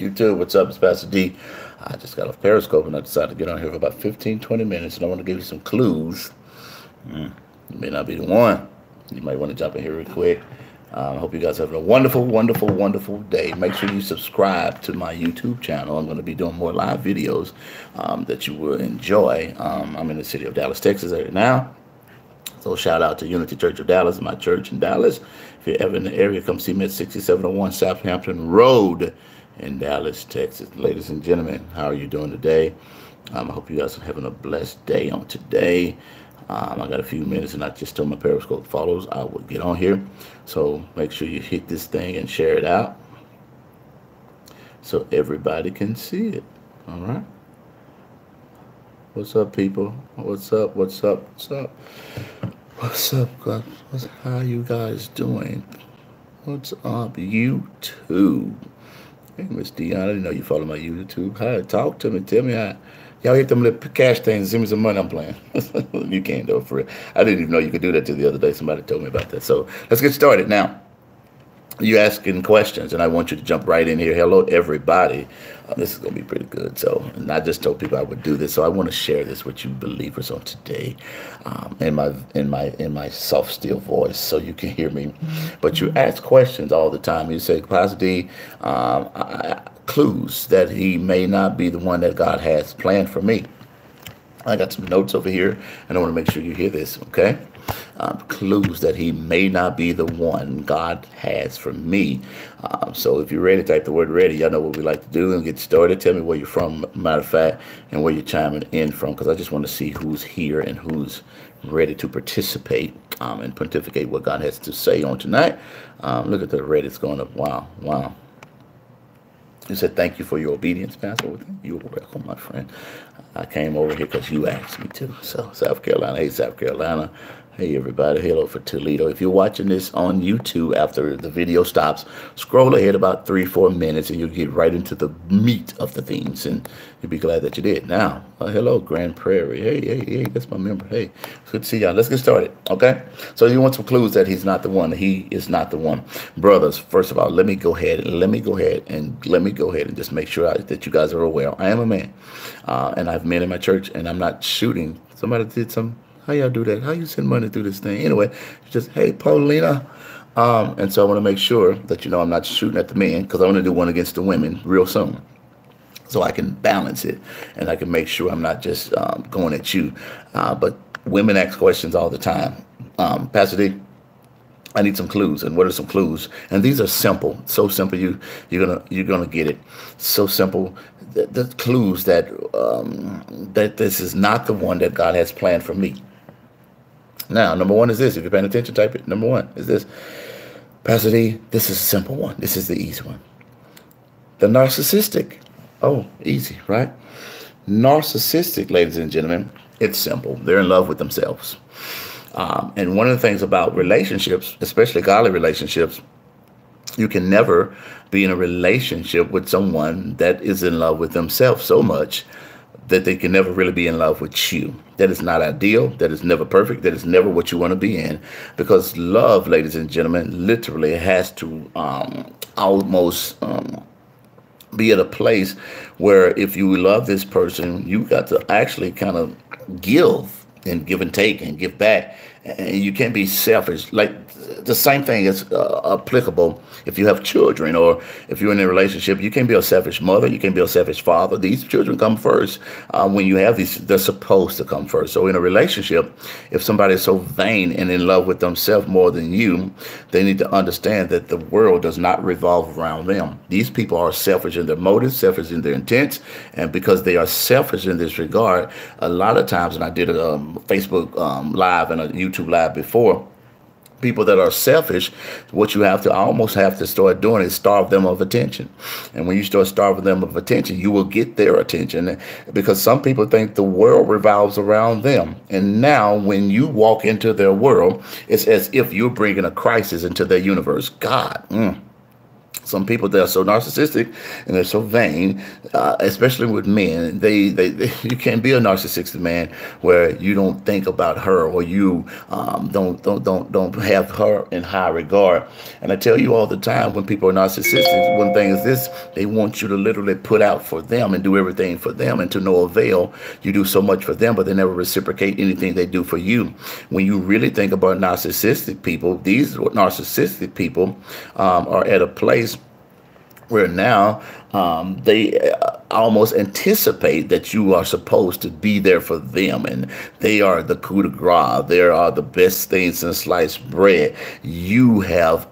YouTube, what's up? It's Pastor D. I just got off Periscope and I decided to get on here for about 15, 20 minutes, and I want to give you some clues. You may not be the one. You might want to jump in here real quick. I hope you guys are having a wonderful, wonderful, wonderful day. Make sure you subscribe to my YouTube channel. I'm going to be doing more live videos that you will enjoy. I'm in the city of Dallas, Texas right now. So shout out to Unity Church of Dallas, my church in Dallas. If you're ever in the area, come see me at 6701 Southampton Road in Dallas, Texas. Ladies and gentlemen, how are you doing today? I hope you guys are having a blessed day on today. I got a few minutes, and I just told my Periscope followers I would get on here. So make sure you hit this thing and share it out so everybody can see it. All right? What's up, people? What's up? What's up? What's up? What's up, guys? How you guys doing? What's up, YouTube? Hey, Miss Dion, I didn't know you follow my YouTube. Hi, talk to me. Tell me how. Y'all hit them little cash things. Send me some money. I'm playing. You can't do it for real. I didn't even know you could do that till the other day. Somebody told me about that. So let's get started now. You asking questions, and I want you to jump right in here. Hello, everybody. This is going to be pretty good. So, and I just told people I would do this, so I want to share this with you believers on today, in my soft, still voice, so you can hear me. But you ask questions all the time. You say, Pastor D, clues that he may not be the one that God has planned for me. I got some notes over here, and I want to make sure you hear this, okay? Clues that he may not be the one God has for me. So if you're ready, type the word ready. Y'all know what we like to do and get started. Tell me where you're from, matter of fact, and where you're chiming in from, because I just want to see who's here and who's ready to participate and pontificate what God has to say on tonight. Look at the red. It's going up. Wow, wow. You said, thank you for your obedience, Pastor. You're welcome, my friend. I came over here because you asked me to. So, South Carolina. Hey, South Carolina. Hey, everybody. Hello for Toledo. If you're watching this on YouTube after the video stops, scroll ahead about 3-4 minutes, and you'll get right into the meat of the things, and you'll be glad that you did. Now, hello, Grand Prairie. Hey, that's my member. Hey, it's good to see y'all. Let's get started, okay? So you want some clues that he's not the one. He is not the one. Brothers, first of all, let me go ahead and just make sure that you guys are aware. I am a man, and I have men in my church, and I'm not shooting. Somebody did some. How y'all do that? How you send money through this thing? Anyway, just, hey, Paulina. And so I want to make sure that you know I'm not shooting at the men, because I want to do one against the women real soon, so I can balance it, and I can make sure I'm not just going at you. But women ask questions all the time. Pastor D, I need some clues. And what are some clues? And these are simple, so simple. You're gonna get it. So simple. The clues that that this is not the one that God has planned for me. Now, number one is this. If you're paying attention, type it. Number one is this. Pastor D, this is a simple one. This is the easy one. The narcissistic. Oh, easy, right? Narcissistic, ladies and gentlemen, it's simple. They're in love with themselves. And one of the things about relationships, especially godly relationships, you can never be in a relationship with someone that is in love with themselves so much that they can never really be in love with you. That is not ideal. That is never perfect. That is never what you want to be in. Because love, ladies and gentlemen, literally has to almost be at a place where if you love this person, you got to actually kind of give and take and give back. And you can't be selfish. Like the same thing is applicable if you have children, or if you're in a relationship. You can't be a selfish mother. You can't be a selfish father. These children come first. When you have these, they're supposed to come first. So in a relationship, if somebody is so vain and in love with themselves more than you, they need to understand that the world does not revolve around them. These people are selfish in their motives, selfish in their intents, and because they are selfish in this regard, a lot of times, and I did a Facebook Live and a YouTube Live before, people that are selfish, what you almost have to start doing is starve them of attention. And when you start starving them of attention, you will get their attention, because some people think the world revolves around them. And now when you walk into their world, it's as if you're bringing a crisis into their universe. God. some people that are so narcissistic and they're so vain, especially with men. They you can't be a narcissistic man where you don't think about her, or you don't have her in high regard. And I tell you all the time, when people are narcissistic, one thing is this: they want you to literally put out for them and do everything for them, and to no avail. You do so much for them, but they never reciprocate anything they do for you. When you really think about narcissistic people, these narcissistic people are at a place where now they almost anticipate that you are supposed to be there for them, and they are the coup de grace. They are the best things in sliced bread. You have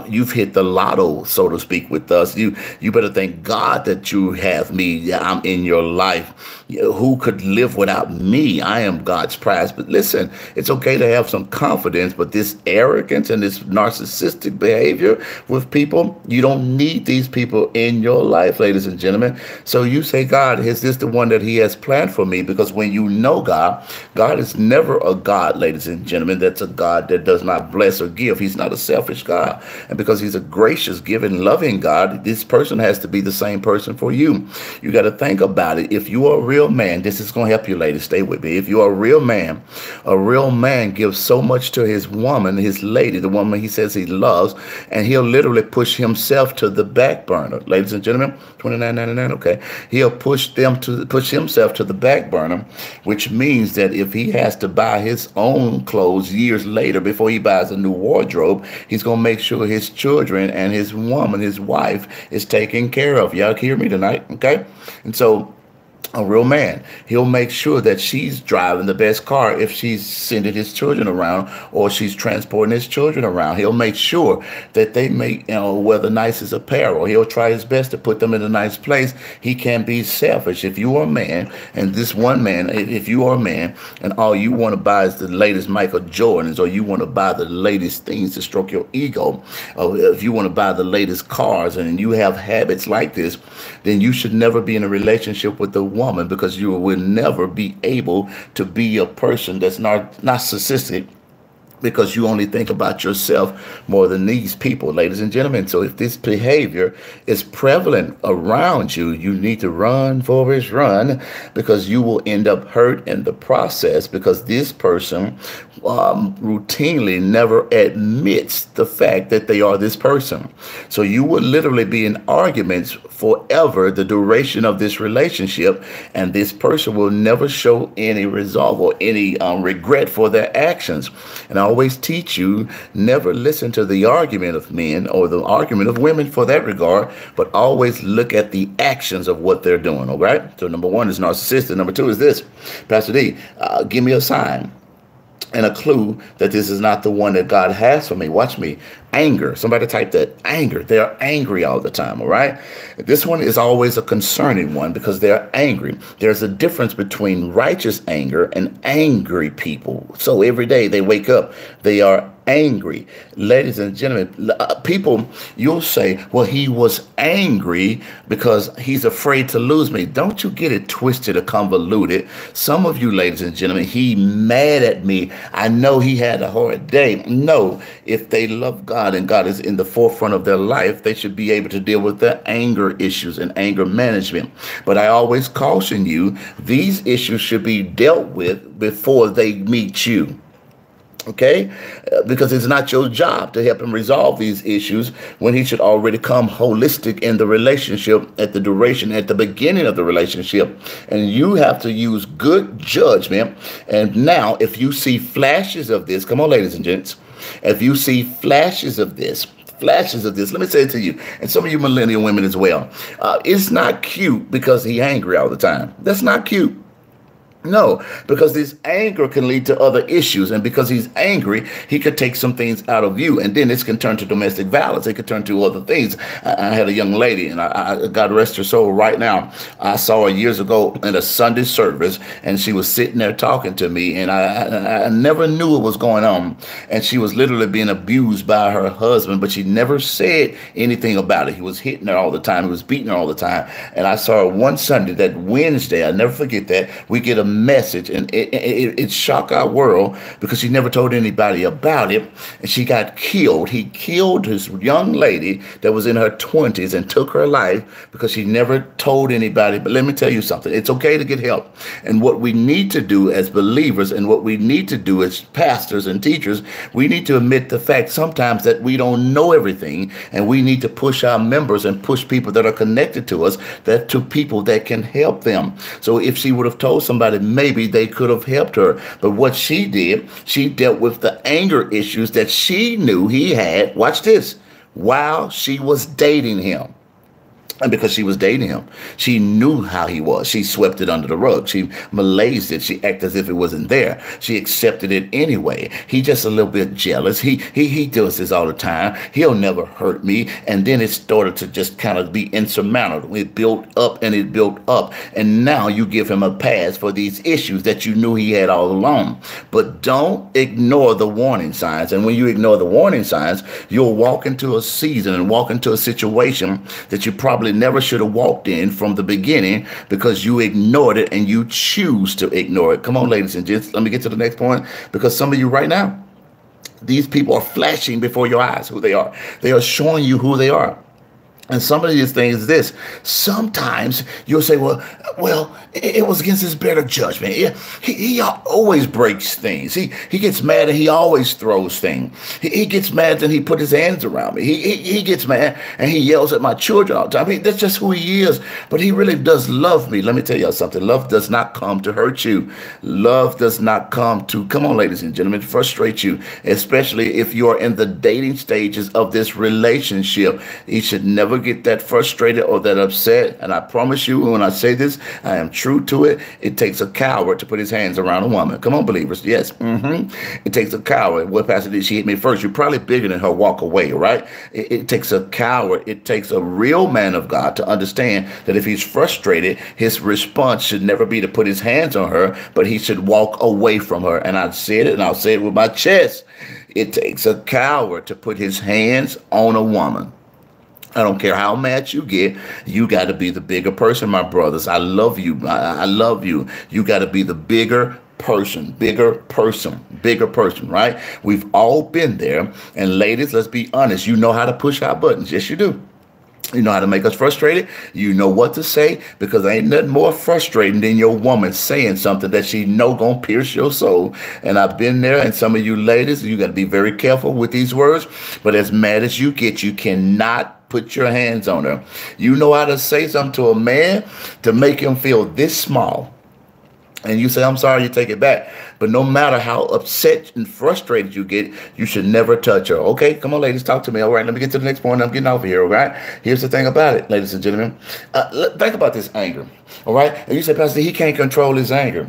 you've hit the lotto, so to speak, with us. You better thank God that you have me. I'm in your life. Who could live without me? I am God's prize. But listen, it's okay to have some confidence, but this arrogance and this narcissistic behavior with people, you don't need these people in your life, ladies and gentlemen. So you say, God, is this the one that he has planned for me? Because when you know God, God is never a God, ladies and gentlemen, that's a God that does not bless or give. He's not a selfish God. And because he's a gracious, giving, loving God, this person has to be the same person for you. You got to think about it. If you are a real man, this is going to help you, ladies. Stay with me. If you are a real man gives so much to his woman, his lady, the woman he says he loves, and he'll literally push himself to the back burner. Ladies and gentlemen, $29.99, okay. He'll push himself to the back burner, which means that if he has to buy his own clothes years later before he buys a new wardrobe, he's going to make sure his children and his woman, his wife, is taken care of. Y'all hear me tonight, okay? And so a real man, he'll make sure that she's driving the best car if she's sending his children around, or she's transporting his children around. He'll make sure that they wear the nicest apparel. He'll try his best to put them in a nice place. He can't be selfish. If you are a man, and this one man, if you are a man and all you want to buy is the latest Michael Jordans, or you want to buy the latest things to stroke your ego, or if you want to buy the latest cars, and you have habits like this, then you should never be in a relationship with the woman, because you will never be able to be a person that's narcissistic, because you only think about yourself more than these people, ladies and gentlemen. So if this behavior is prevalent around you, you need to run, Forrest, run, because you will end up hurt in the process, because this person routinely never admits the fact that they are this person. So you will literally be in arguments forever, the duration of this relationship, and this person will never show any resolve or any regret for their actions. And I always teach you, never listen to the argument of men or the argument of women for that regard, but always look at the actions of what they're doing, all right? So number one is narcissistic. Number two is this: Pastor D, give me a sign and a clue that this is not the one that God has for me. Watch me. Anger. Somebody type that. Anger. They're angry all the time, all right? This one is always a concerning one, because they're angry. There's a difference between righteous anger and angry people. So every day they wake up, they are angry. Ladies and gentlemen, people, you'll say, well, he was angry because he's afraid to lose me. Don't you get it twisted or convoluted. Some of you, ladies and gentlemen, he mad at me. I know he had a hard day. No, if they love God and God is in the forefront of their life, they should be able to deal with their anger issues and anger management. But I always caution you, these issues should be dealt with before they meet you. Okay, because it's not your job to help him resolve these issues when he should already come holistic in the relationship at the duration, at the beginning of the relationship. And you have to use good judgment. And now, if you see flashes of this, come on, ladies and gents, if you see flashes of this, let me say it to you, and some of you millennial women as well, it's not cute because he's angry all the time. That's not cute. No, because this anger can lead to other issues. And because he's angry, he could take some things out of you. And then this can turn to domestic violence. It could turn to other things. I had a young lady, and I God rest her soul right now. I saw her years ago in a Sunday service, and she was sitting there talking to me. And I never knew what was going on. And she was literally being abused by her husband, but she never said anything about it. He was hitting her all the time. He was beating her all the time. And I saw her one Sunday, that Wednesday, I'll never forget that. We get a message, and it shocked our world because she never told anybody about it, and she got killed. He killed his young lady that was in her 20s and took her life because she never told anybody. But let me tell you something. It's okay to get help. And what we need to do as believers, and what we need to do as pastors and teachers, we need to admit the fact sometimes that we don't know everything, and we need to push our members and push people that are connected to us, that to people that can help them. So if she would have told somebody, maybe they could have helped her. But what she did, she dealt with the anger issues that she knew he had, watch this, while she was dating him. And because she was dating him, she knew how he was. She swept it under the rug. She malayed it. She acted as if it wasn't there. She accepted it anyway. He just a little bit jealous. He does this all the time. He'll never hurt me. And then it started to just kind of be insurmountable. It built up and it built up. And now you give him a pass for these issues that you knew he had all along. But don't ignore the warning signs. And when you ignore the warning signs, you'll walk into a season and walk into a situation that you probably never should have walked in from the beginning because you ignored it and you choose to ignore it. Come on, ladies and gents, let me get to the next point, because some of you right now, these people are flashing before your eyes who they are. They are showing you who they are. And some of these things is this. Sometimes you'll say, well, it was against his better judgment. He always breaks things. He gets mad and he always throws things. He gets mad and he put his hands around me. He gets mad and he yells at my children all the time. I mean, that's just who he is. But he really does love me. Let me tell y'all something. Love does not come to hurt you. Love does not come to, come on, ladies and gentlemen, frustrate you, especially if you are in the dating stages of this relationship. He should never get that frustrated or that upset. And I promise you, when I say this, I am true to it. It takes a coward to put his hands around a woman. Come on, believers. Yes. It takes a coward. What Pastor did, she hit me first. You're probably bigger than her. Walk away, right? It takes a coward. It takes a real man of God to understand that if he's frustrated, his response should never be to put his hands on her, but he should walk away from her. And I said it, and I'll say it with my chest. It takes a coward to put his hands on a woman. I don't care how mad you get. You got to be the bigger person, my brothers. I love you. I love you. You got to be the bigger person, right? We've all been there. And ladies, let's be honest. You know how to push our buttons. Yes, you do. You know how to make us frustrated. You know what to say, because there ain't nothing more frustrating than your woman saying something that she know gonna pierce your soul. And I've been there, and some of you ladies, you got to be very careful with these words. But as mad as you get, you cannot put your hands on her. You know how to say something to a man to make him feel this small. And you say, I'm sorry, you take it back. But no matter how upset and frustrated you get, you should never touch her. Okay, come on, ladies, talk to me. All right, let me get to the next point. I'm getting over here, all right? Here's the thing about it, ladies and gentlemen. Think about this anger, all right? And you say, Pastor, he can't control his anger.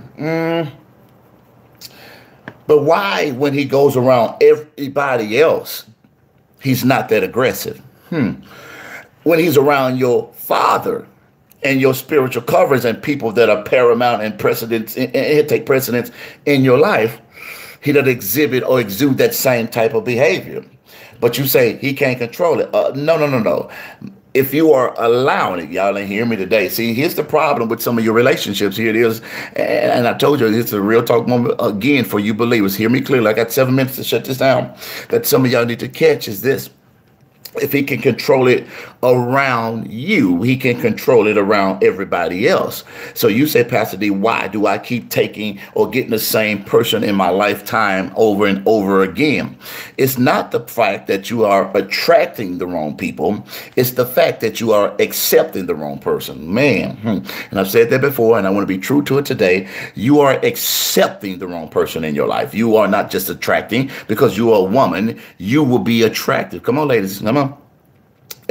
But why, when he goes around everybody else, he's not that aggressive? When he's around your father and your spiritual coverage and people that are paramount and precedence and take precedence in your life, he doesn't exhibit or exude that same type of behavior. But you say he can't control it. No. If you are allowing it, y'all ain't hear me today. See, here's the problem with some of your relationships. Here it is. And I told you, it's a real talk moment again for you believers. Hear me clearly. I got 7 minutes to shut this down. That some of y'all need to catch is this. If he can control it around you, he can control it around everybody else. So you say, Pastor D, why do I keep taking or getting the same person in my lifetime over and over again? It's not the fact that you are attracting the wrong people. It's the fact that you are accepting the wrong person. Man, and I've said that before, and I want to be true to it today. You are accepting the wrong person in your life. You are not just attracting. Because you are a woman, you will be attractive. Come on, ladies, come on.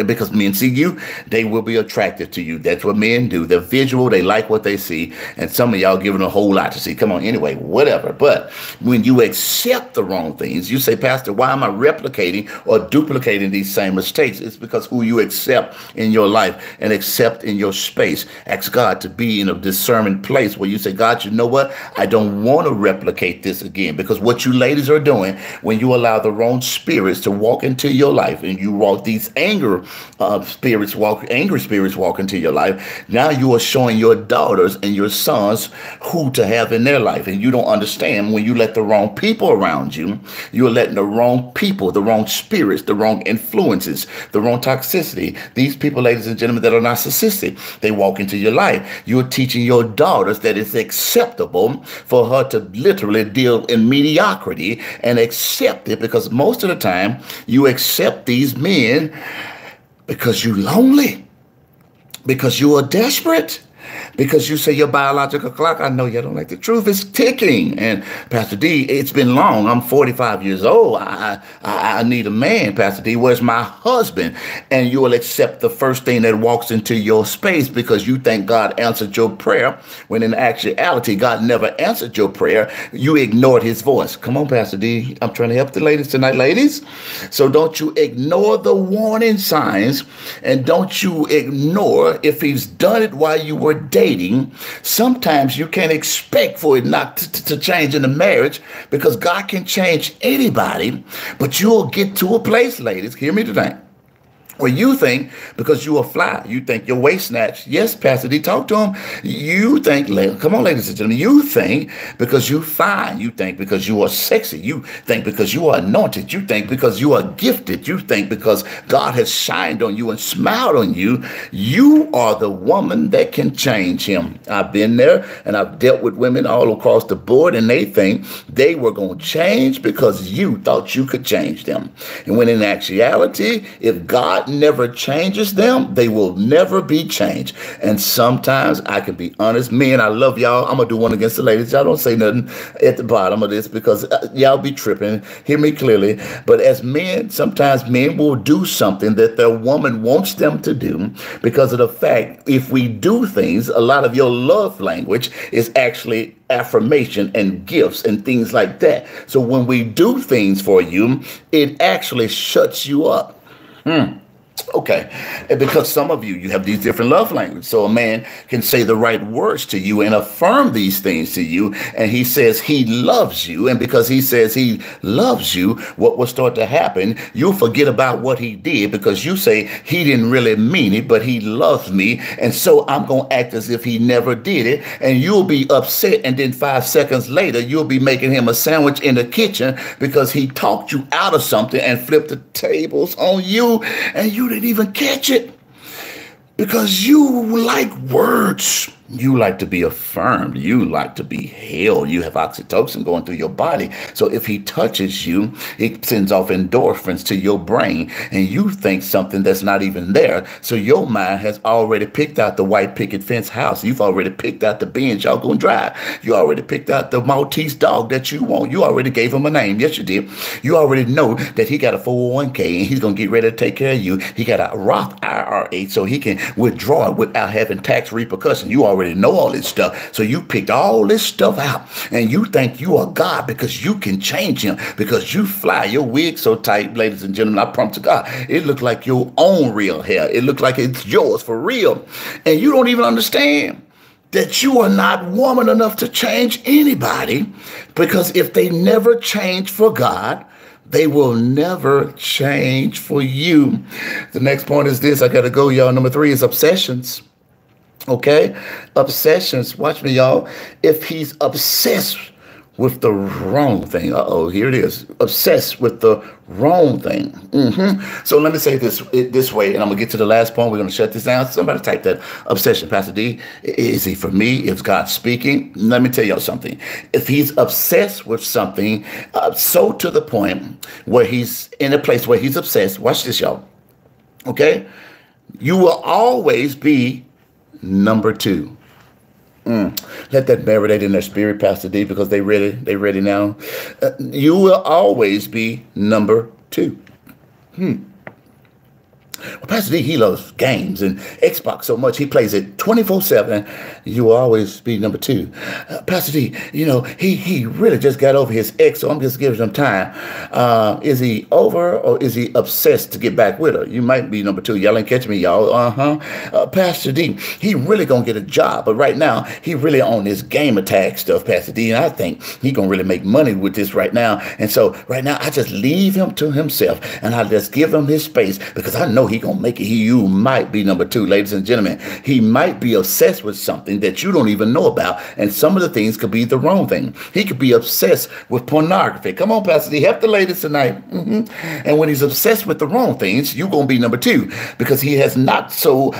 Because men see you, they will be attracted to you. That's what men do. They're visual. They like what they see. And some of y'all giving a whole lot to see. Come on, anyway, whatever. But when you accept the wrong things, you say, Pastor, why am I replicating or duplicating these same mistakes? It's because who you accept in your life and accept in your space. Ask God to be in a discernment place where you say, God, you know what? I don't want to replicate this again. Because what you ladies are doing when you allow the wrong spirits to walk into your life and you walk these anger angry spirits walk into your life. Now you are showing your daughters and your sons who to have in their life. And you don't understand when you let the wrong people around you, you're letting the wrong people, the wrong spirits, the wrong influences, the wrong toxicity. These people, ladies and gentlemen, that are narcissistic, they walk into your life. You're teaching your daughters that it's acceptable for her to literally deal in mediocrity and accept it, because most of the time you accept these men because you're lonely, because you are desperate, because you say your biological clock, I know you don't like the truth, is ticking. And Pastor D, it's been long. I'm 45 years old. I need a man, Pastor D. Where's my husband? And you will accept the first thing that walks into your space because you think God answered your prayer, when in actuality, God never answered your prayer. You ignored his voice. Come on, Pastor D. I'm trying to help the ladies tonight, ladies. So don't you ignore the warning signs, and don't you ignore if he's done it while you were dating. Sometimes you can't expect for it not to change in the marriage, because God can change anybody, but you'll get to a place, ladies, hear me tonight, where you think because you are fly, you think your waist snatched. Yes, Pastor D, talk to him. You think, come on, ladies and gentlemen, you think because you fine, you think because you are sexy, you think because you are anointed, you think because you are gifted, you think because God has shined on you and smiled on you, you are the woman that can change him. I've been there, and I've dealt with women all across the board, and they think they were going to change because you thought you could change them. And when in actuality, if God never changes them, they will never be changed. And sometimes I can be honest, men, I love y'all. I'm gonna do one against the ladies. Y'all don't say nothing at the bottom of this, because y'all be tripping. Hear me clearly. But as men, sometimes men will do something that their woman wants them to do because of the fact, if we do things, a lot of your love language is actually affirmation and gifts and things like that. So when we do things for you, it actually shuts you up. Okay, and because some of you have these different love languages. So a man can say the right words to you and affirm these things to you, and he says he loves you. And because he says he loves you, what will start to happen, you'll forget about what he did, because you say he didn't really mean it, but he loves me, and so I'm going to act as if he never did it. And you'll be upset, and then 5 seconds later, you'll be making him a sandwich in the kitchen because he talked you out of something and flipped the tables on you, and you didn't even catch it, because you like words. You like to be affirmed. You like to be held. You have oxytocin going through your body. So if he touches you, it sends off endorphins to your brain, and you think something that's not even there. So your mind has already picked out the white picket fence house. You've already picked out the Benz y'all gonna drive. You already picked out the Maltese dog that you want. You already gave him a name. Yes, you did. You already know that he got a 401k and he's gonna get ready to take care of you. He got a Roth IRA so he can withdraw it without having tax repercussions. You already know all this stuff. So you picked all this stuff out, and you think you are God because you can change him, because you fly. Your wig so tight, ladies and gentlemen, I promise to God, it looked like your own real hair. It looked like it's yours for real. And you don't even understand that you are not woman enough to change anybody, because if they never change for God, they will never change for you. The next point is this. I got to go, y'all. Number 3 is obsessions. Okay? Obsessions. Watch me, y'all. If he's obsessed with the wrong thing. Here it is. Obsessed with the wrong thing. So let me say this way, and I'm going to get to the last point. We're going to shut this down. Somebody type that obsession. Pastor D, is he for me? Is God speaking? Let me tell y'all something. If he's obsessed with something, so to the point where he's in a place where he's obsessed, watch this, y'all. Okay? You will always be number 2. Let that marinate in their spirit, Pastor D, because they ready now. You will always be number 2. Well, Pastor D, he loves games and Xbox so much, he plays it 24/7. You will always be number 2. Pastor D, he really just got over his ex, so I'm just giving him time. Is he over, or is he obsessed to get back with her? You might be number 2. Y'all ain't catch me, y'all. Pastor D, he really gonna get a job, but right now, he really on this game attack stuff, Pastor D, and I think he gonna really make money with this right now. And so right now, I just leave him to himself, and I just give him his space, because I know he gonna make it. You might be number two, ladies and gentlemen. He might be obsessed with something that you don't even know about, and some of the things could be the wrong thing. He could be obsessed with pornography. Come on, Pastor D, help the ladies tonight. And when he's obsessed with the wrong things, you're gonna be number two, because he has not so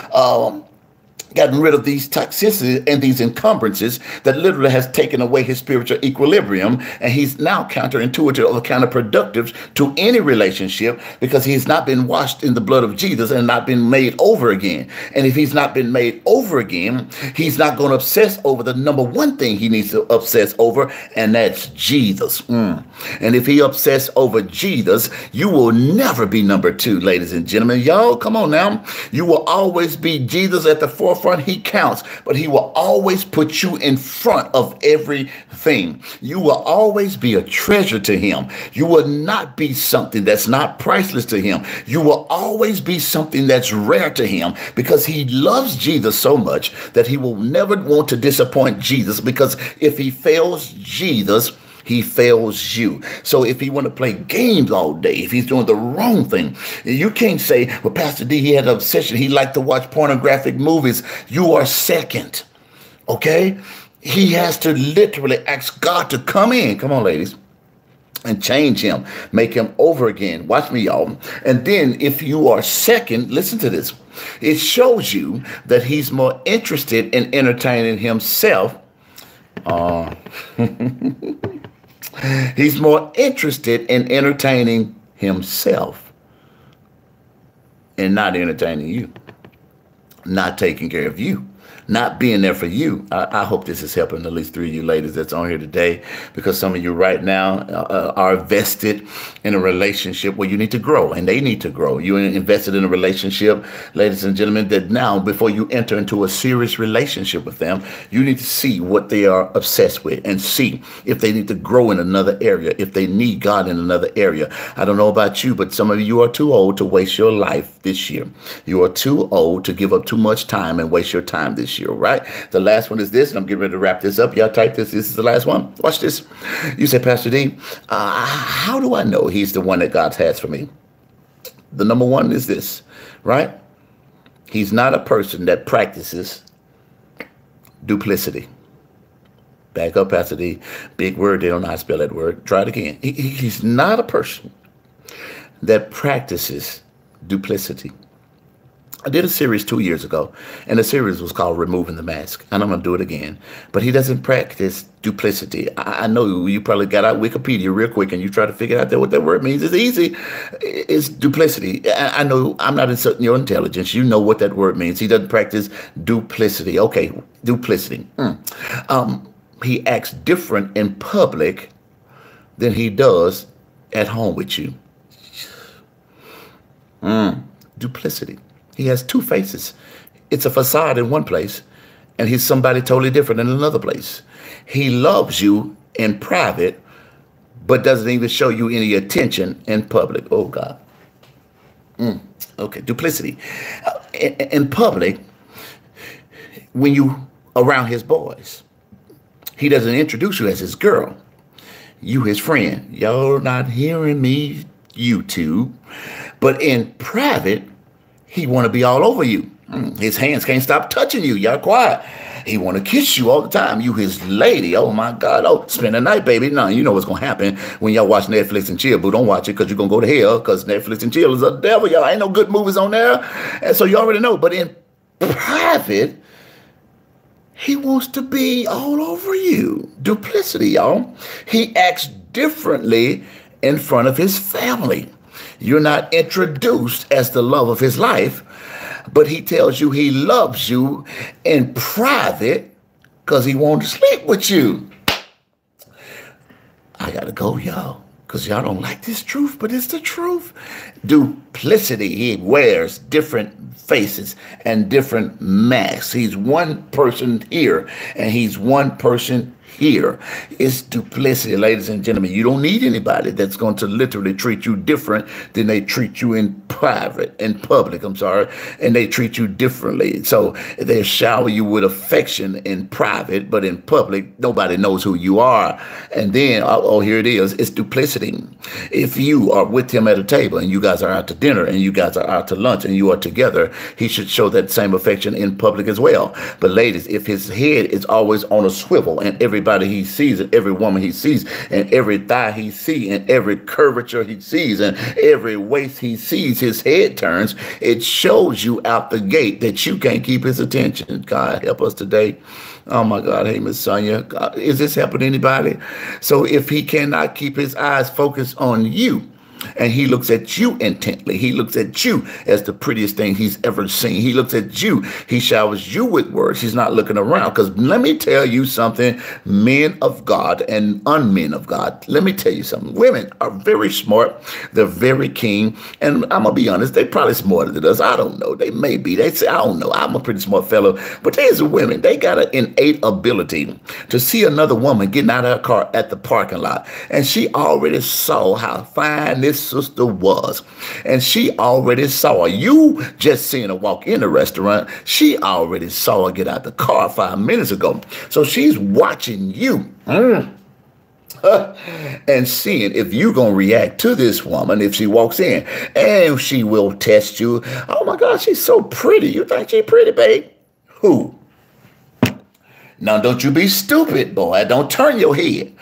gotten rid of these toxicities and these encumbrances that literally has taken away his spiritual equilibrium, and he's now counterintuitive or counterproductive to any relationship, because he's not been washed in the blood of Jesus and not been made over again. And if he's not been made over again, he's not going to obsess over the number one thing he needs to obsess over, and that's Jesus. And if he obsess over Jesus, you will never be number two, ladies and gentlemen. Y'all, come on now. You will always be Jesus at the forefront. He counts, but he will always put you in front of everything. You will always be a treasure to him. You will not be something that's not priceless to him. You will always be something that's rare to him, because he loves Jesus so much that he will never want to disappoint Jesus, because if he fails Jesus, he fails you. So if he want to play games all day, if he's doing the wrong thing, you can't say, well, Pastor D, he had an obsession. He liked to watch pornographic movies. You are second, okay? He has to literally ask God to come in. Come on, ladies. And change him, make him over again. Watch me, y'all. And then if you are second, listen to this. It shows you that he's more interested in entertaining himself. He's more interested in entertaining himself and not entertaining you, not taking care of you, not being there for you. I hope this is helping at least 3 of you ladies that's on here today, because some of you right now are vested in a relationship where you need to grow, and they need to grow. You're invested in a relationship, ladies and gentlemen, that now before you enter into a serious relationship with them, you need to see what they are obsessed with and see if they need to grow in another area, if they need God in another area. I don't know about you, but some of you are too old to waste your life this year. You are too old to give up too much time and waste your time this year. Right? The last one is this, and I'm getting ready to wrap this up. Y'all type this. This is the last one. Watch this. You say, Pastor D, how do I know he's the one that God has for me? The number one is this, right? He's not a person that practices duplicity. Back up, Pastor D. Big word. They don't know how to spell that word. Try it again. He's not a person that practices duplicity. I did a series 2 years ago, and the series was called Removing the Mask, and I'm going to do it again. But he doesn't practice duplicity. I know you probably got out Wikipedia real quick, and you try to figure out what that word means. It's easy. It's duplicity. I know I'm not insulting your intelligence. You know what that word means. He doesn't practice duplicity. Okay, duplicity. He acts different in public than he does at home with you. Duplicity. He has two faces. It's a facade in one place, and he's somebody totally different in another place. He loves you in private, but doesn't even show you any attention in public. Oh, God. Okay, duplicity. In public, when you around his boys, he doesn't introduce you as his girl. You his friend. Y'all not hearing me, YouTube. But in private, he want to be all over you. His hands can't stop touching you. Y'all quiet. He want to kiss you all the time. You his lady. Oh, my God. Oh, spend the night, baby. No, you know what's going to happen when y'all watch Netflix and chill. But don't watch it, because you're going to go to hell, because Netflix and chill is a devil. Y'all ain't no good movies on there. And so you already know. But in private, he wants to be all over you. Duplicity, y'all. He acts differently in front of his family. You're not introduced as the love of his life, but he tells you he loves you in private because he wants to sleep with you. I got to go, y'all, because y'all don't like this truth, but it's the truth. Duplicity. He wears different faces and different masks. He's one person here, and he's one person here. It's duplicity, ladies and gentlemen. You don't need anybody that's going to literally treat you different than they treat you in public, and they treat you differently. So they shower you with affection in private, but in public, nobody knows who you are. And then, oh, here it is. It's duplicity. If you are with him at a table and you guys are out to dinner and you guys are out to lunch and you are together, he should show that same affection in public as well. But ladies, if his head is always on a swivel and everybody he sees and every woman he sees and every thigh he sees and every curvature he sees and every waist he sees, his head turns, it shows you out the gate that you can't keep his attention. God help us today. Oh my God, hey, Miss Sonia, is this helping anybody? So if he cannot keep his eyes focused on you, and he looks at you intently, he looks at you as the prettiest thing he's ever seen. He looks at you. He showers you with words. He's not looking around. Because let me tell you something, men of God and unmen of God. Let me tell you something. Women are very smart. They're very keen. And I'm going to be honest, they're probably smarter than us. I don't know. They may be. They say, I don't know. I'm a pretty smart fellow. But there's women. They got an innate ability to see another woman getting out of her car at the parking lot. And she already saw how fine this sister was, and she already saw her. You just seen her walk in the restaurant. She already saw her get out the car 5 minutes ago. So she's watching you and seeing if you're going to react to this woman if she walks in, and she will test you. Oh my God, she's so pretty. You think she's pretty, babe? Who? Now, don't you be stupid, boy. Don't turn your head.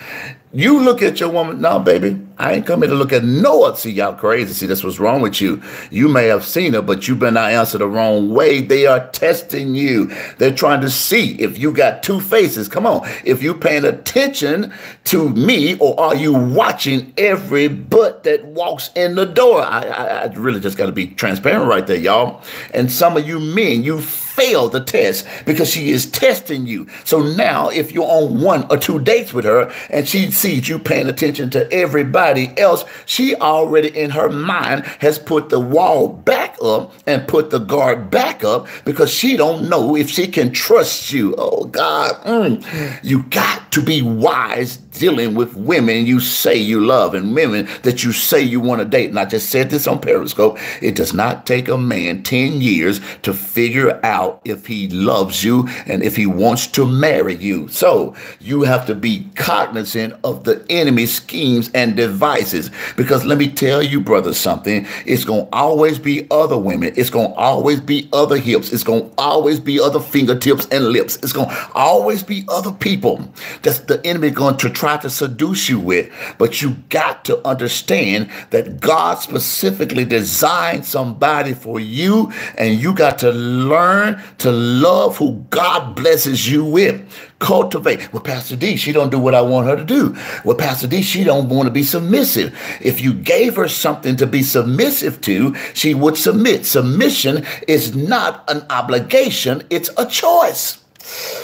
You look at your woman. No, baby, I ain't come here to look at no one. See, y'all crazy. See, that's what's wrong with you. You may have seen her, but you better not answer the wrong way. They are testing you. They're trying to see if you got two faces. Come on. If you paying attention to me, or are you watching every butt that walks in the door? I really just got to be transparent right there, y'all. And some of you men, you failed the test because she is testing you. So now if you're on 1 or 2 dates with her and she sees you paying attention to everybody else, she already in her mind has put the wall back up and put the guard back up because she don't know if she can trust you. Oh God, you got to be wise dealing with women you say you love and women that you say you want to date. And I just said this on Periscope. It does not take a man 10 years to figure out if he loves you and if he wants to marry you. So you have to be cognizant of the enemy's schemes and devices, because let me tell you, brother, something. It's going to always be other women. It's going to always be other hips. It's going to always be other fingertips and lips. It's going to always be other people that's the enemy going to try to seduce you with. But you got to understand that God specifically designed somebody for you, and you got to learn to love who God blesses you with. Cultivate. Well, Pastor D, she don't do what I want her to do. Well, Pastor D, she don't want to be submissive. If you gave her something to be submissive to, she would submit. Submission is not an obligation. It's a choice.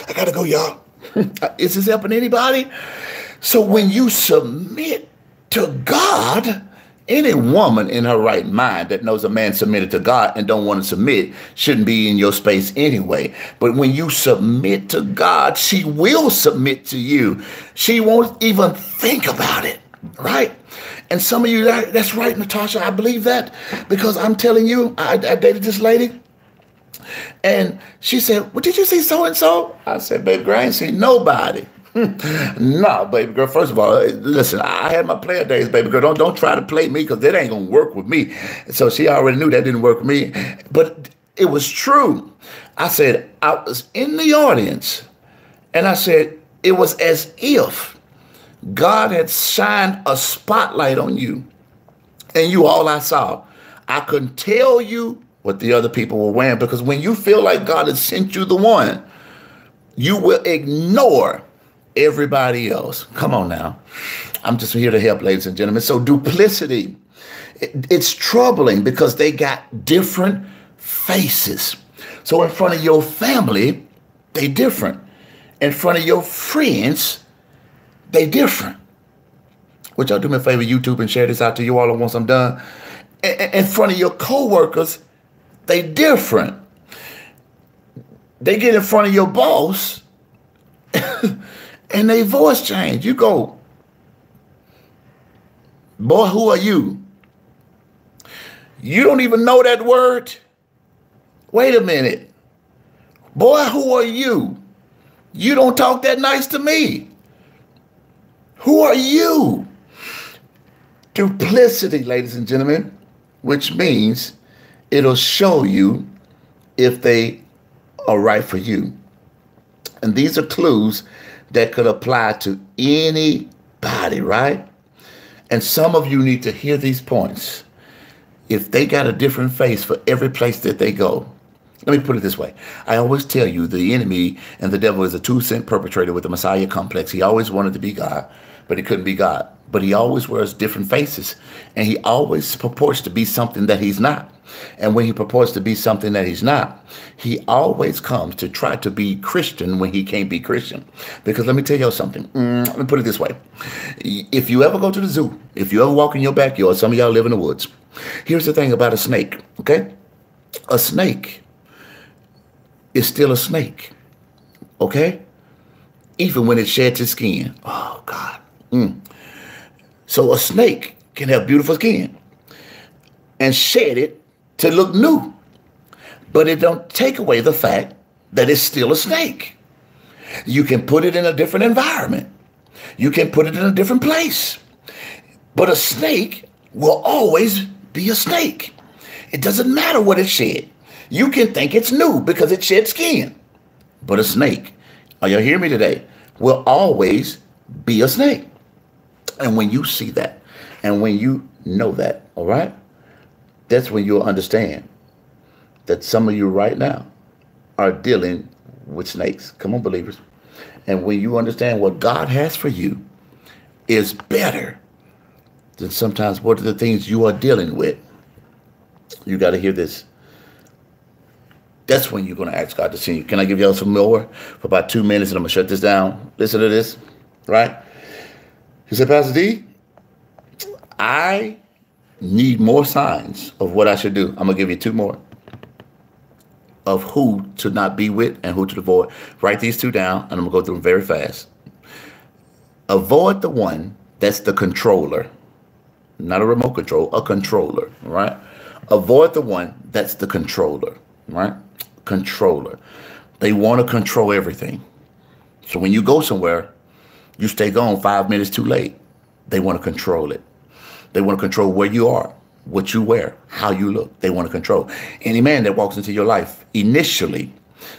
I got to go, y'all. Is this helping anybody? So when you submit to God, any woman in her right mind that knows a man submitted to God and don't want to submit shouldn't be in your space anyway. But when you submit to God, she will submit to you. She won't even think about it, right? And some of you, that's right, Natasha, I believe that, because I'm telling you, I dated this lady. And she said, well, did you see so-and-so? I said, baby girl, I ain't seen nobody. No, baby girl, first of all, listen, I had my player days, baby girl. Don't try to play me, because that ain't going to work with me. So she already knew that didn't work with me. But it was true. I said, I was in the audience, and I said, it was as if God had shined a spotlight on you, and you all I saw. I couldn't tell you what the other people were wearing, because when you feel like God has sent you the one, you will ignore everybody else. Come on now. I'm just here to help, ladies and gentlemen. So duplicity, it's troubling because they got different faces. So in front of your family, they different. In front of your friends, they different. Would y'all do me a favor, YouTube, and share this out to you all once I'm done? In front of your coworkers, they different. They get in front of your boss and their voice change. You go, boy, who are you? You don't even know that word? Wait a minute. Boy, who are you? You don't talk that nice to me. Who are you? Duplicity, ladies and gentlemen, which means it'll show you if they are right for you. And these are clues that could apply to anybody, right? And some of you need to hear these points. If they got a different face for every place that they go. Let me put it this way. I always tell you the enemy and the devil is a 2-cent perpetrator with the Messiah complex. He always wanted to be God, but he couldn't be God. But he always wears different faces, and he always purports to be something that he's not. And when he purports to be something that he's not, he always comes to try to be Christian when he can't be Christian. Because let me tell you something. Let me put it this way. If you ever go to the zoo, if you ever walk in your backyard, some of y'all live in the woods. Here's the thing about a snake, okay? A snake is still a snake, okay? Even when it sheds its skin. Oh, God. So a snake can have beautiful skin and shed it to look new. But it don't take away the fact that it's still a snake. You can put it in a different environment. You can put it in a different place. But a snake will always be a snake. It doesn't matter what it shed. You can think it's new because it shed skin. But a snake, are you hear me today, will always be a snake. And when you see that, and when you know that, all right, that's when you'll understand that some of you right now are dealing with snakes. Come on, believers. And when you understand what God has for you is better than sometimes what are the things you are dealing with, you got to hear this. That's when you're going to ask God to send you. Can I give y'all some more for about 2 minutes, and I'm going to shut this down? Listen to this, right? He said, Pastor D, I need more signs of what I should do. I'm going to give you 2 more of who to not be with and who to avoid. Write these 2 down, and I'm going to go through them very fast. Avoid the one that's the controller. Not a remote control, a controller, right? Avoid the one that's the controller, right? Controller. They want to control everything. So when you go somewhere, you stay gone 5 minutes too late. They want to control it. They want to control where you are, what you wear, how you look. They want to control. Any man that walks into your life initially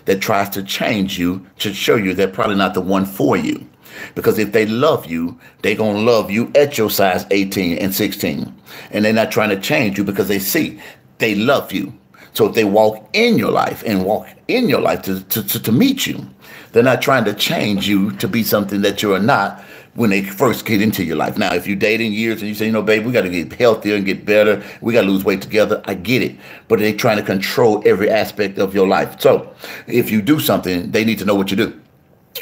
that tries to change you to show you they're probably not the one for you. Because if they love you, they're going to love you at your size 18 and 16. And they're not trying to change you because they see they love you. So if they walk in your life and walk in your life to meet you, they're not trying to change you to be something that you're not when they first get into your life. Now, if you're dating years and you say, you know, babe, we got to get healthier and get better. We got to lose weight together. I get it. But they're trying to control every aspect of your life. So if you do something, they need to know what you do.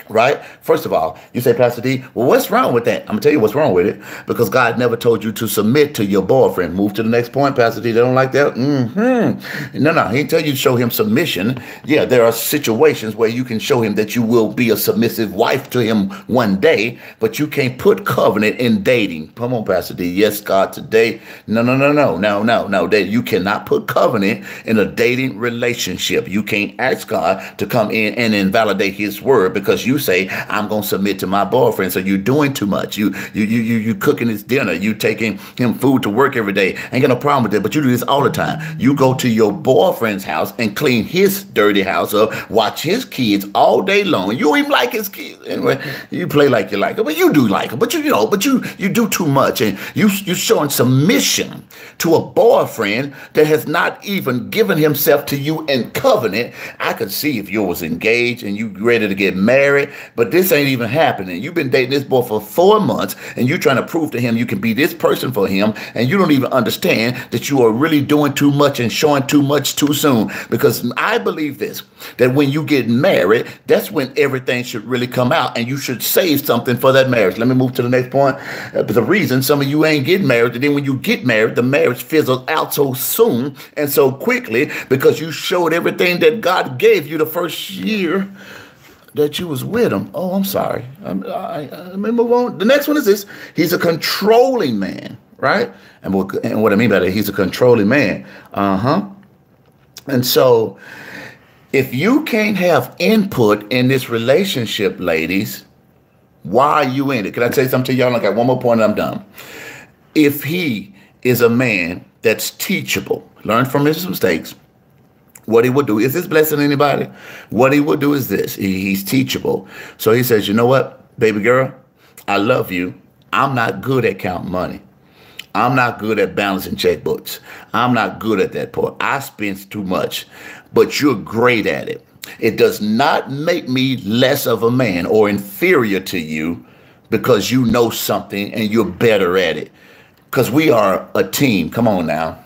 Right? First of all, you say, Pastor D, well, what's wrong with that? I'm going to tell you what's wrong with it. Because God never told you to submit to your boyfriend. Move to the next point, Pastor D. They don't like that? No. He didn't tell you to show him submission. Yeah, there are situations where you can show him that you will be a submissive wife to him one day, but you can't put covenant in dating. Come on, Pastor D. Yes, God, today. No. You cannot put covenant in a dating relationship. You can't ask God to come in and invalidate his word because you say, I'm going to submit to my boyfriend. So you're doing too much. You cooking his dinner. You taking him food to work every day. Ain't got no problem with that, but you do this all the time. You go to your boyfriend's house and clean his dirty house up, watch his kids all day long. You don't even like his kids. Anyway, you play like you like him, but you do like him. But you do too much, and you're showing submission to a boyfriend that has not even given himself to you in covenant. I could see if you was engaged and you ready to get married, but this ain't even happening. You've been dating this boy for 4 months, and you're trying to prove to him you can be this person for him, and you don't even understand that you are really doing too much and showing too much too soon. Because I believe this, that when you get married, that's when everything should really come out, and you should save something for that marriage. Let me move to the next point. The reason some of you ain't getting married, and then when you get married, the marriage fizzles out so soon and so quickly because you showed everything that God gave you the first year. that you was with him. Oh, I'm sorry. Let me move on. The next one is this. He's a controlling man, right? And what I mean by that, he's a controlling man. And so if you can't have input in this relationship, ladies, why are you in it? Can I say something to y'all? I got one more point and I'm done. If he is a man that's teachable, learn from his mistakes, what he would do, is this blessing anybody? What he would do is this. He's teachable. So he says, you know what, baby girl, I love you. I'm not good at counting money. I'm not good at balancing checkbooks. I'm not good at that part. I spend too much, but you're great at it. It does not make me less of a man or inferior to you because you know something and you're better at it. Because we are a team. Come on now.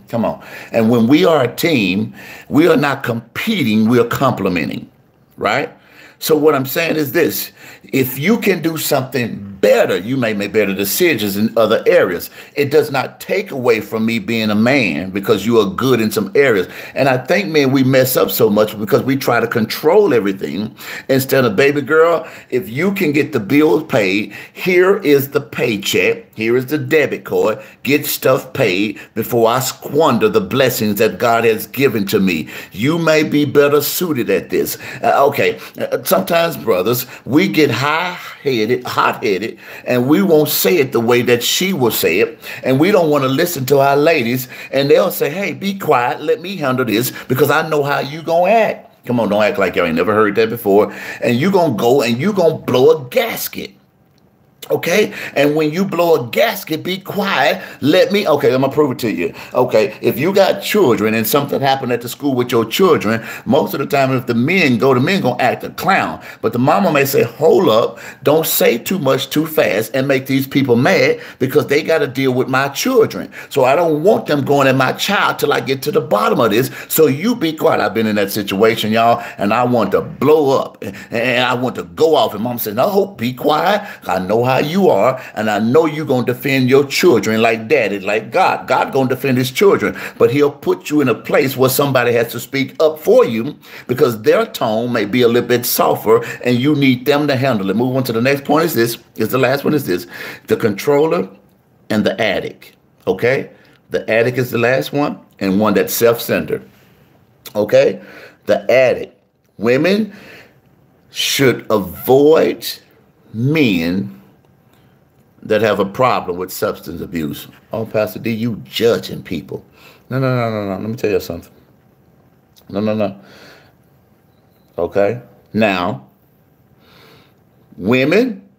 Come on. And when we are a team, we are not competing, we are complementing, right? So what I'm saying is this. If you can do something better, you may make better decisions in other areas. It does not take away from me being a man because you are good in some areas. And I think, man, we mess up so much because we try to control everything instead of, baby girl, if you can get the bills paid, here is the paycheck. Here is the debit card. Get stuff paid before I squander the blessings that God has given to me. You may be better suited at this. Sometimes, brothers, we get hot-headed, and we won't say it the way that she will say it. And we don't want to listen to our ladies. And they'll say, hey, be quiet. Let me handle this because I know how you going to act. Come on, don't act like y'all ain't never heard that before. And you going to go and you going to blow a gasket. Okay, and when you blow a gasket, be quiet. I'm gonna prove it to you. Okay, if you got children and something happened at the school with your children, most of the time, if the men gonna act a clown. But the mama may say, hold up, don't say too much too fast and make these people mad because they got to deal with my children. So I don't want them going at my child till I get to the bottom of this. So you be quiet. I've been in that situation, y'all, and I want to blow up and I want to go off. And mom said, no, be quiet. I know how you are, and I know you're going to defend your children like daddy, like God. God going to defend his children, but he'll put you in a place where somebody has to speak up for you because their tone may be a little bit softer and you need them to handle it. Move on to the next point the last one is this, the controller and the addict, okay? The addict is the last one and one that's self-centered, okay? The addict. Women should avoid men that have a problem with substance abuse. Oh, Pastor D, you judging people. No. Let me tell you something. No. Okay? Now, women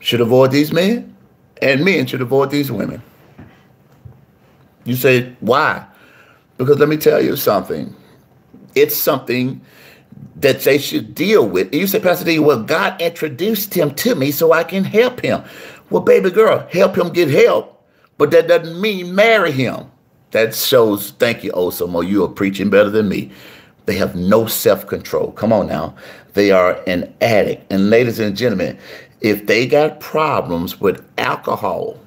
should avoid these men, and men should avoid these women. You say, why? Because let me tell you something. It's something that they should deal with. You say, Pastor D, well, God introduced him to me so I can help him. Well, baby girl, help him get help, but that doesn't mean marry him. That shows, thank you, Osamo, you are preaching better than me. They have no self-control. Come on now. They are an addict. And ladies and gentlemen, if they got problems with alcohol,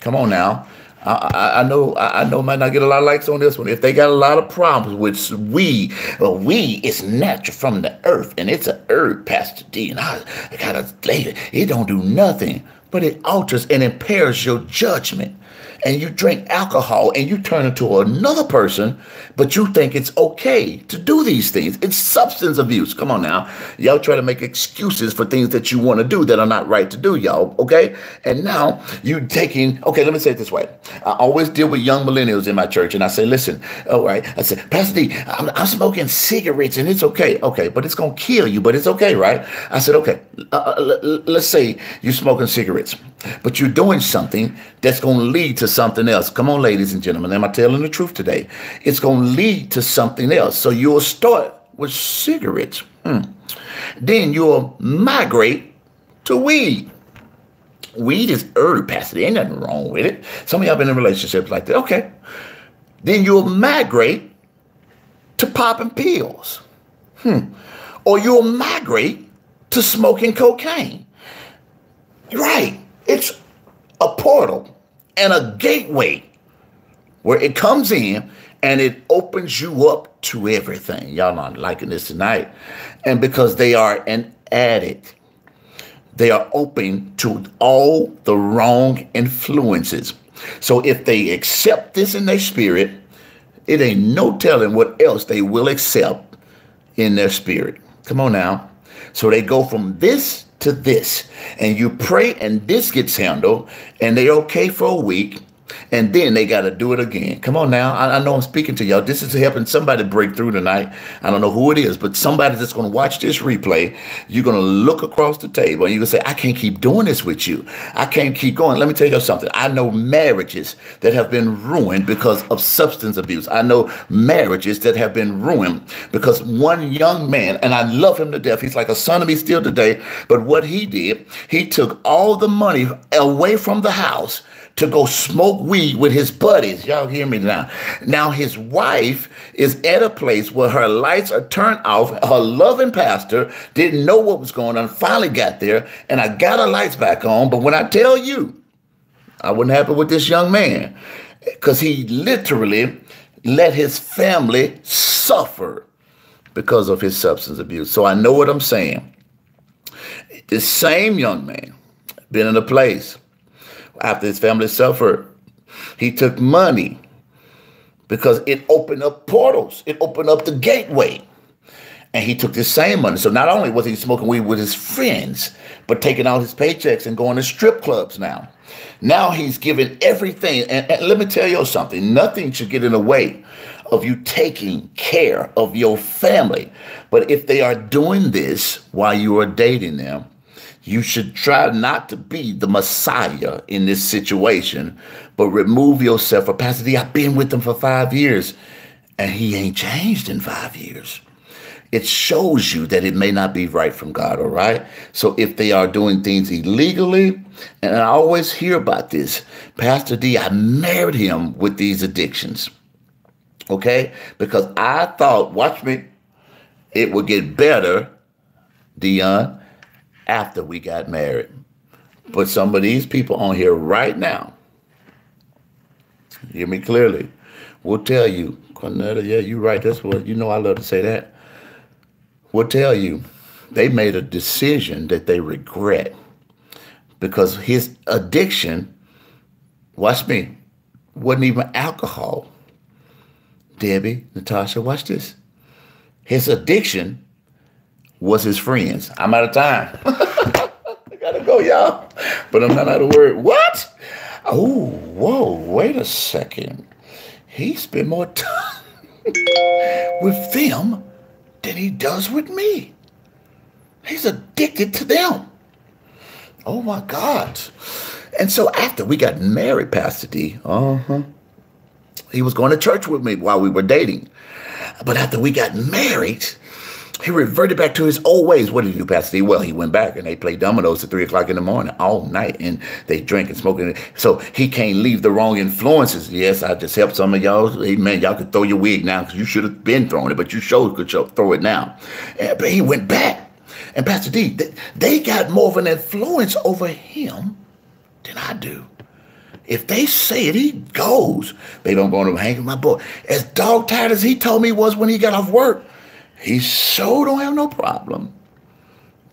come on now. I know I might not get a lot of likes on this one. If they got a lot of problems with weed is natural from the earth, and it's an herb, Pastor D, and I got a lady, it don't do nothing, but it alters and impairs your judgment. And you drink alcohol and you turn into another person, but you think it's okay to do these things. It's substance abuse. Come on now. Y'all try to make excuses for things that you want to do that are not right to do, y'all. Okay? And now you taking, okay, let me say it this way. I always deal with young millennials in my church, and I say, listen, all right. I said, Pastor D, I'm smoking cigarettes and it's okay. Okay, but it's going to kill you, but it's okay, right? I said, okay, let's say you're smoking cigarettes, but you're doing something that's going to lead to something else. Come on, ladies and gentlemen. Am I telling the truth today? It's going to lead to something else. So you'll start with cigarettes. Then you'll migrate to weed. Weed is herb, Pastor. There ain't nothing wrong with it. Some of y'all been in relationships like that. Okay. Then you'll migrate to popping pills. Or you'll migrate to smoking cocaine. Right. It's a portal and a gateway where it comes in and it opens you up to everything. Y'all not liking this tonight. And because they are an addict, they are open to all the wrong influences. So if they accept this in their spirit, it ain't no telling what else they will accept in their spirit. Come on now. So they go from this to this, and you pray and this gets handled, and they're okay for a week, and then they got to do it again. Come on now. I know I'm speaking to y'all. This is helping somebody break through tonight. I don't know who it is, but somebody that's going to watch this replay, you're going to look across the table and you're going to say, I can't keep doing this with you. I can't keep going. Let me tell you something. I know marriages that have been ruined because of substance abuse. I know marriages that have been ruined because one young man, and I love him to death. He's like a son of me still today. But what he did, he took all the money away from the house to go smoke weed with his buddies. Y'all hear me now. Now his wife is at a place where her lights are turned off. Her loving pastor didn't know what was going on, finally got there, and I got her lights back on. But when I tell you, I wasn't happy with this young man because he literally let his family suffer because of his substance abuse. So I know what I'm saying. This same young man been in a place after his family suffered. He took money because it opened up portals. It opened up the gateway. And he took the same money. So not only was he smoking weed with his friends, but taking out his paychecks and going to strip clubs now. Now he's giving everything. And let me tell you something. Nothing should get in the way of you taking care of your family. But if they are doing this while you are dating them, you should try not to be the Messiah in this situation, but remove yourself. For Pastor D, I've been with him for 5 years, and he ain't changed in 5 years. It shows you that it may not be right from God, all right? So if they are doing things illegally, and I always hear about this, Pastor D, I married him with these addictions, okay? Because I thought, watch me, it would get better, Dion, after we got married. But some of these people on here right now, hear me clearly, will tell you, Cornetta, yeah, you're right. That's what, you know, I love to say that. Will tell you they made a decision that they regret because his addiction, watch me, wasn't even alcohol. Debbie, Natasha, watch this. His addiction was his friends. I'm out of time. I gotta go, y'all. But I'm not out of word. What? Oh, whoa, wait a second. He spent more time with them than he does with me. He's addicted to them. Oh my God. And so after we got married, Pastor D, he was going to church with me while we were dating. But after we got married, he reverted back to his old ways. What did he do, Pastor D? Well, he went back and they played dominoes at 3 o'clock in the morning all night. And they drank and smoked. So he can't leave the wrong influences. Yes, I just helped some of y'all. Amen. Y'all could throw your wig now because you should have been throwing it, but you sure could throw it now. But he went back. And Pastor D, they got more of an influence over him than I do. If they say it, he goes. Baby, I'm going to hang with my boy. As dog tired as he told me was when he got off work, he sure don't have no problem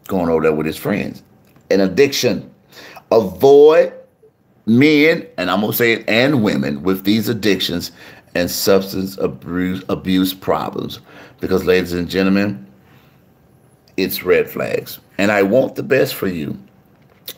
going over there with his friends. An addiction. Avoid men, and I'm going to say it, and women with these addictions and substance abuse problems. Because, ladies and gentlemen, it's red flags. And I want the best for you.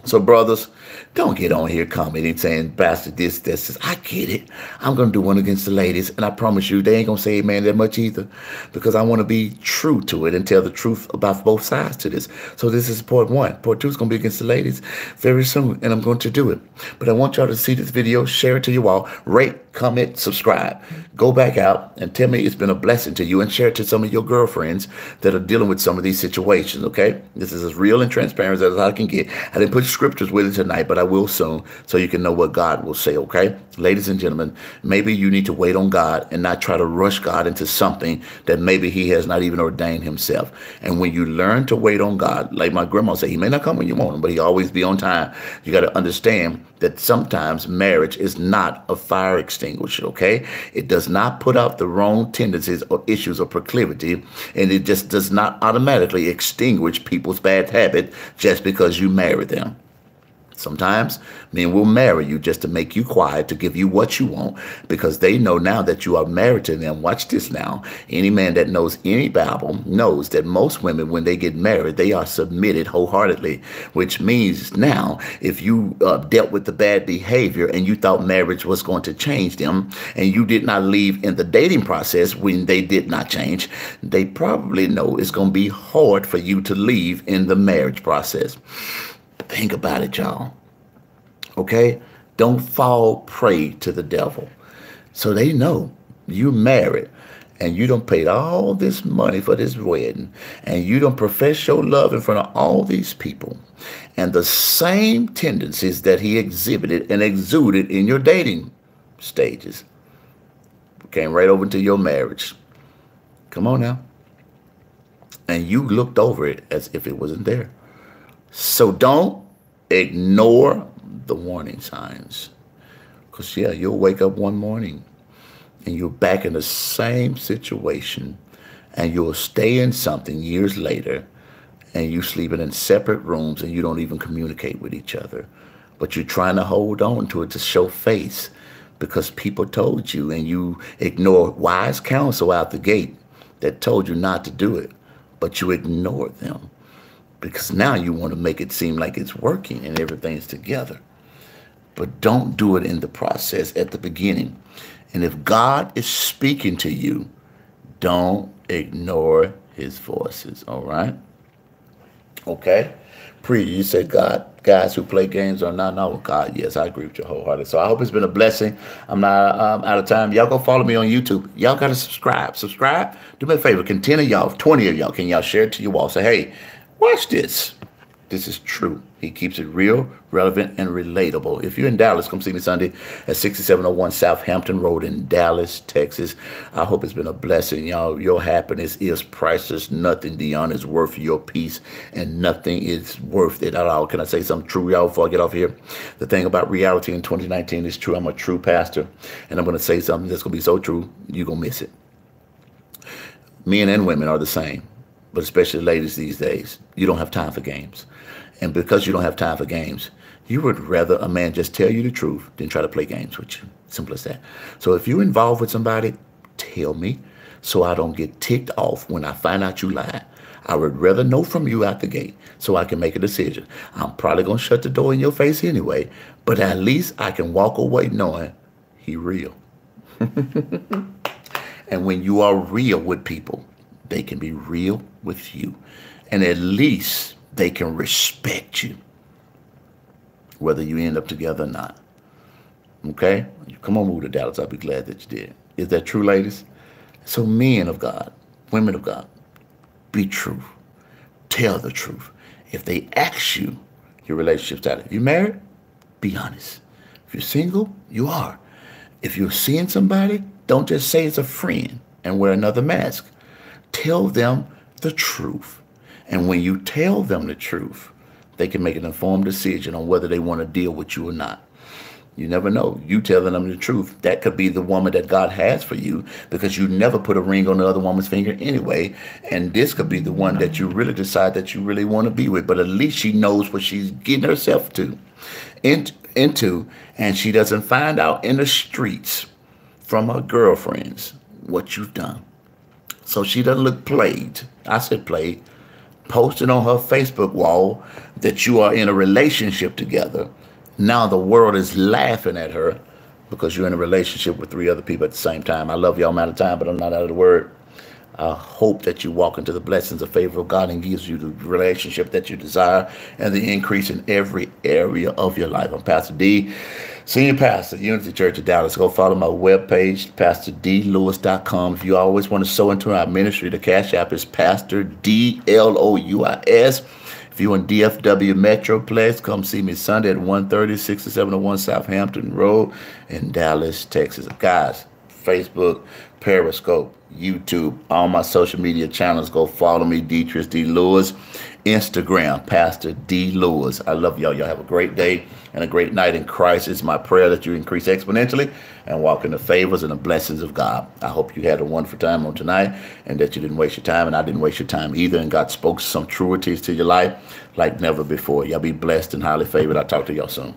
So, brothers, don't get on here commenting saying, Pastor, this. I get it. I'm going to do one against the ladies. And I promise you, they ain't going to say amen that much either. Because I want to be true to it and tell the truth about both sides to this. So this is part 1. Part 2 is going to be against the ladies very soon. And I'm going to do it. But I want y'all to see this video, share it to you all, rate, comment, subscribe. Go back out and tell me it's been a blessing to you and share it to some of your girlfriends that are dealing with some of these situations, okay? This is as real and transparent as I can get. I didn't put scriptures with it tonight, but I will soon so you can know what God will say, okay? Ladies and gentlemen, maybe you need to wait on God and not try to rush God into something that maybe he has not even ordained himself. And when you learn to wait on God, like my grandma said, he may not come when you want him, but he always be on time. You got to understand that sometimes marriage is not a fire extinguisher. extinguish it, okay? It does not put out the wrong tendencies or issues or proclivity, and it just does not automatically extinguish people's bad habit just because you marry them. Sometimes men will marry you just to make you quiet, to give you what you want, because they know now that you are married to them. Watch this now. Any man that knows any Bible knows that most women, when they get married, they are submitted wholeheartedly, which means now if you dealt with the bad behavior and you thought marriage was going to change them, and you did not leave in the dating process when they did not change, they probably know it's going to be hard for you to leave in the marriage process. Think about it, y'all. Okay? Don't fall prey to the devil. So they know you married and you done paid all this money for this wedding and you done profess your love in front of all these people. And the same tendencies that he exhibited and exuded in your dating stages came right over into your marriage. Come on now. And you looked over it as if it wasn't there. So don't ignore the warning signs. Because, yeah, you'll wake up one morning and you're back in the same situation and you'll stay in something years later and you sleeping in separate rooms and you don't even communicate with each other. But you're trying to hold on to it to show face because people told you, and you ignore wise counsel out the gate that told you not to do it, but you ignore them. Because now you want to make it seem like it's working and everything's together. But don't do it in the process at the beginning. And if God is speaking to you, don't ignore his voices, all right? Okay? You said God, guys who play games are not with God. Yes, I agree with you wholeheartedly. So I hope it's been a blessing. I'm not out of time. Y'all go follow me on YouTube. Y'all got to subscribe. Subscribe. Do me a favor. Can 10 of y'all, 20 of y'all, can y'all share it to your wall? Say, hey, watch this. This is true. He keeps it real, relevant, and relatable. If you're in Dallas, come see me Sunday at 6701 Southampton Road in Dallas, Texas. I hope it's been a blessing, y'all. Your happiness is priceless. Nothing, Dion, is worth your peace, and nothing is worth it at all. Can I say something true, y'all, before I get off here? The thing about reality in 2019 is true. I'm a true pastor, and I'm going to say something that's going to be so true, you're going to miss it. Men and women are the same, but especially ladies these days. You don't have time for games. And because you don't have time for games, you would rather a man just tell you the truth than try to play games with you. Simple as that. So if you're involved with somebody, tell me so I don't get ticked off when I find out you lied. I would rather know from you out the gate so I can make a decision. I'm probably going to shut the door in your face anyway, but at least I can walk away knowing he real. And when you are real with people, they can be real with you. And at least they can respect you, whether you end up together or not. Okay? Come on, move to Dallas. I'll be glad that you did. Is that true, ladies? So men of God, women of God, be true. Tell the truth. If they ask you, your relationship's out. If you're married, be honest. If you're single, you are. If you're seeing somebody, don't just say it's a friend and wear another mask. Tell them the truth. And when you tell them the truth, they can make an informed decision on whether they want to deal with you or not. You never know. You telling them the truth, that could be the woman that God has for you, because you never put a ring on the other woman's finger anyway. And this could be the one that you really decide that you really want to be with. But at least she knows what she's getting herself into, and she doesn't find out in the streets from her girlfriends what you've done. So she doesn't look played. I said played. Posted on her Facebook wall that you are in a relationship together. Now the world is laughing at her because you're in a relationship with 3 other people at the same time. I love y'all. I'm out of time, but I'm not out of the word. I hope that you walk into the blessings of favor of God and gives you the relationship that you desire and the increase in every area of your life. I'm Pastor D, Senior Pastor, Unity Church of Dallas. Go follow my webpage, pastordlouis.com. If you always want to sow into our ministry, the cash app is Pastor DLOUIS. If you're in DFW Metroplex, come see me Sunday at 1:30, 6701 Southampton Road in Dallas, Texas. Guys, Facebook, Periscope, YouTube, all my social media channels. Go follow me, Deatrice D. Lewis. Instagram, Pastor D. Lewis. I love y'all. Y'all have a great day and a great night in Christ. It's my prayer that you increase exponentially and walk in the favors and the blessings of God. I hope you had a wonderful time on tonight and that you didn't waste your time, and I didn't waste your time either, and God spoke some truities to your life like never before. Y'all be blessed and highly favored. I'll talk to y'all soon.